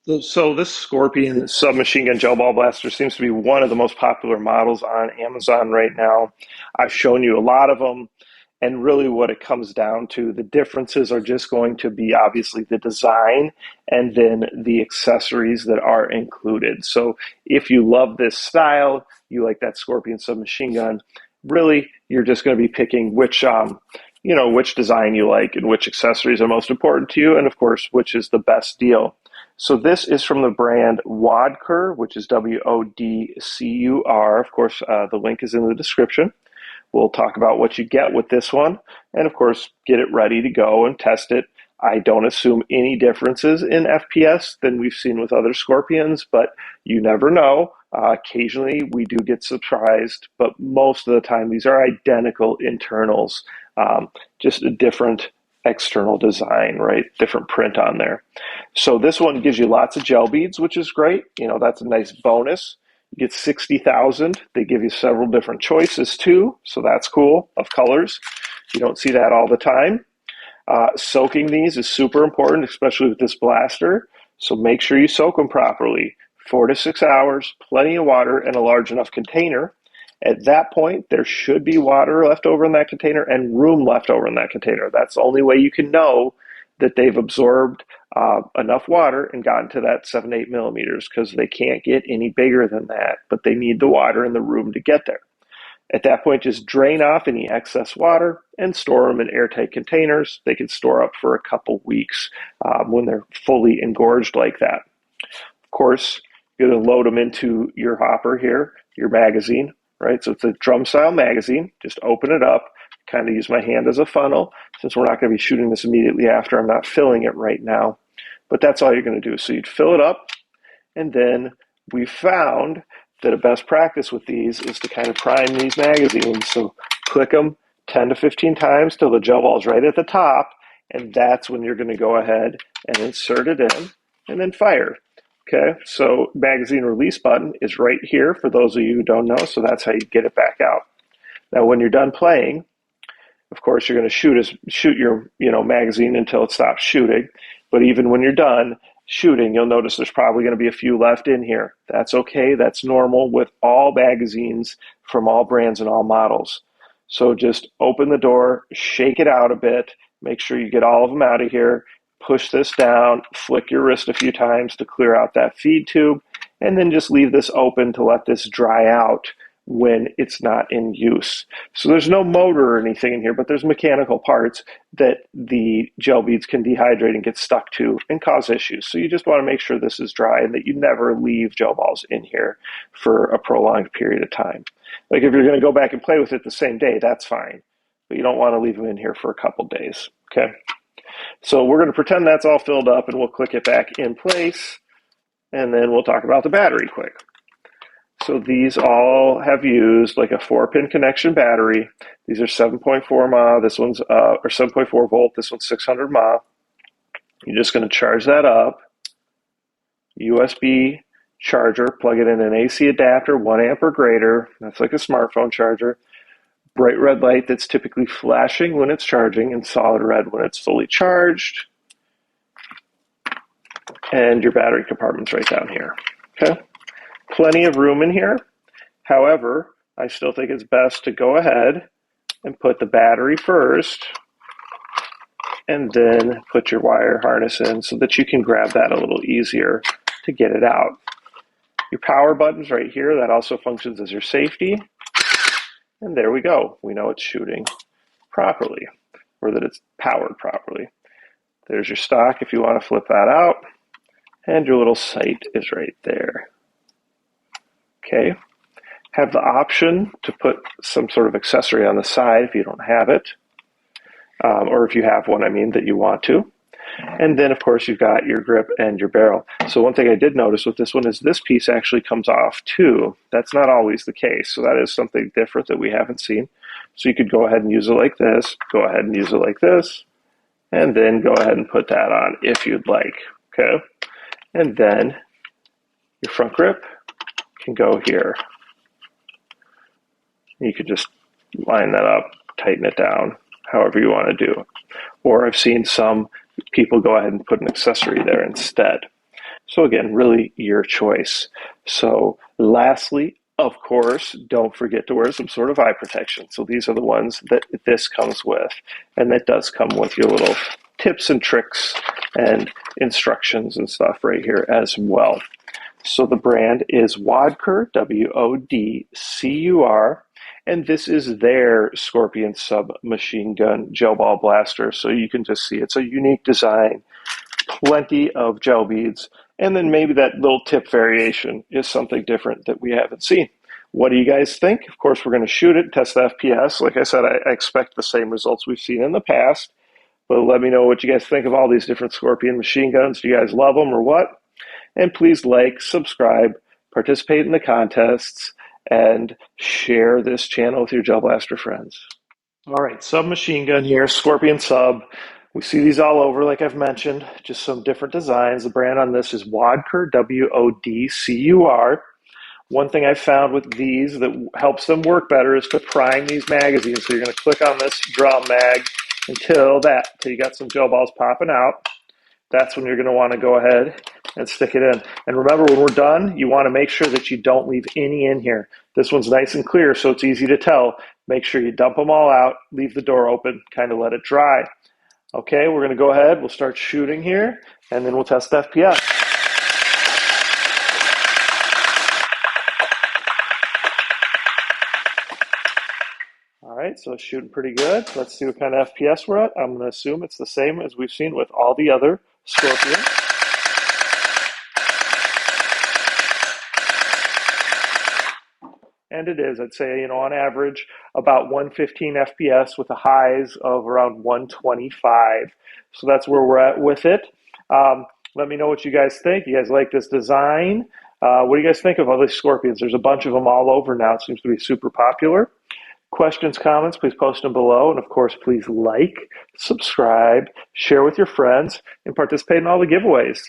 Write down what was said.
So this Scorpion submachine gun gel ball blaster seems to be one of the most popular models on Amazon right now. I've shown you a lot of them, and really what it comes down to, the differences are just going to be obviously the design and then the accessories that are included. So if you love this style, you like that Scorpion submachine gun, really you're just going to be picking which design you like and which accessories are most important to you, and of course, which is the best deal. So this is from the brand WODCUR, which is WODCUR. Of course, the link is in the description. We'll talk about what you get with this one, and of course, get it ready to go and test it. I don't assume any differences in FPS than we've seen with other Scorpions, but you never know. Occasionally, we do get surprised, but most of the time, these are identical internals, just a different external design, right? Different print on there. So this one gives you lots of gel beads, which is great. You know, that's a nice bonus. You get 60,000. They give you several different choices too, so that's cool, of colors. You don't see that all the time. Soaking these is super important, especially with this blaster. So make sure you soak them properly. 4 to 6 hours, plenty of water, and a large enough container. At that point, there should be water left over in that container and room left over in that container. That's the only way you can know that they've absorbed enough water and gotten to that 7 to 8 millimeters, because they can't get any bigger than that, but they need the water and the room to get there. At that point, just drain off any excess water and store them in airtight containers. They can store up for a couple weeks when they're fully engorged like that. Of course, you're going to load them into your hopper here, your magazine, right? So it's a drum style magazine. Just open it up, kind of use my hand as a funnel. Since we're not going to be shooting this immediately after, I'm not filling it right now, but that's all you're going to do. So you'd fill it up, and then we found that a best practice with these is to kind of prime these magazines. So click them 10 to 15 times till the gel ball is right at the top, and that's when you're going to go ahead and insert it in and then fire. Okay, so magazine release button is right here for those of you who don't know, so that's how you get it back out. Now when you're done playing, of course you're going to shoot your magazine until it stops shooting, but even when you're done shooting, you'll notice there's probably going to be a few left in here. That's okay, that's normal with all magazines from all brands and all models. So just open the door, shake it out a bit, make sure you get all of them out of here. Push this down, flick your wrist a few times to clear out that feed tube, and then just leave this open to let this dry out when it's not in use. So there's no motor or anything in here, but there's mechanical parts that the gel beads can dehydrate and get stuck to and cause issues. So you just want to make sure this is dry and that you never leave gel balls in here for a prolonged period of time. Like if you're going to go back and play with it the same day, that's fine, but you don't want to leave them in here for a couple days, okay? So we're going to pretend that's all filled up, and we'll click it back in place, and then we'll talk about the battery quick. So these all have used like a 4-pin connection battery. These are 7.4 mAh. This one's or 7.4 volt. This one's 600 mAh. You're just going to charge that up. USB charger. Plug it in an AC adapter, 1 amp or greater. That's like a smartphone charger. Bright red light that's typically flashing when it's charging, and solid red when it's fully charged. And your battery compartment's right down here. Okay, plenty of room in here. However, I still think it's best to go ahead and put the battery first, and then put your wire harness in so that you can grab that a little easier to get it out. Your power button's right here. That also functions as your safety. And there we go. We know it's shooting properly, or that it's powered properly. There's your stock if you want to flip that out. And your little sight is right there. Okay. Have the option to put some sort of accessory on the side if you don't have it. Or if you have one, I mean, that you want to. And then, of course, you've got your grip and your barrel. So one thing I did notice with this one is this piece actually comes off too. That's not always the case. So that is something different that we haven't seen. So you could go ahead and use it like this, go ahead and use it like this, and then go ahead and put that on if you'd like, okay? And then your front grip can go here. You could just line that up, tighten it down, however you want to do. Or I've seen some people go ahead and put an accessory there instead. So again, really your choice. So lastly, of course, don't forget to wear some sort of eye protection. So these are the ones that this comes with, and that does come with your little tips and tricks and instructions and stuff right here as well. So the brand is WODCUR, WODCUR, and this is their Scorpion submachine gun gel ball blaster. So you can just see it's a unique design, plenty of gel beads, and then maybe that little tip variation is something different that we haven't seen. What do you guys think? Of course, we're going to shoot it, test the FPS. Like I said, I expect the same results we've seen in the past, but let me know what you guys think of all these different Scorpion machine guns. Do you guys love them or what? And please like, subscribe, participate in the contests, and share this channel with your Gel Blaster friends. All right, submachine gun here, Scorpion Sub. We see these all over, like I've mentioned, just some different designs. The brand on this is WODCUR, WODCUR. One thing I've found with these that helps them work better is to prime these magazines. So you're going to click on this drum mag until you got some gel balls popping out. That's when you're going to want to go ahead and stick it in. And remember, when we're done, you want to make sure that you don't leave any in here. This one's nice and clear, so it's easy to tell. Make sure you dump them all out, leave the door open, kind of let it dry. Okay, we're going to go ahead. We'll start shooting here, and then we'll test the FPS. All right, so it's shooting pretty good. Let's see what kind of FPS we're at. I'm going to assume it's the same as we've seen with all the other Scorpions. And it is, I'd say, on average, about 115 FPS with the highs of around 125. So that's where we're at with it. Let me know what you guys think. You guys like this design? What do you guys think of all these Scorpions? There's a bunch of them all over now. It seems to be super popular. Questions, comments, please post them below. And of course, please like, subscribe, share with your friends, and participate in all the giveaways.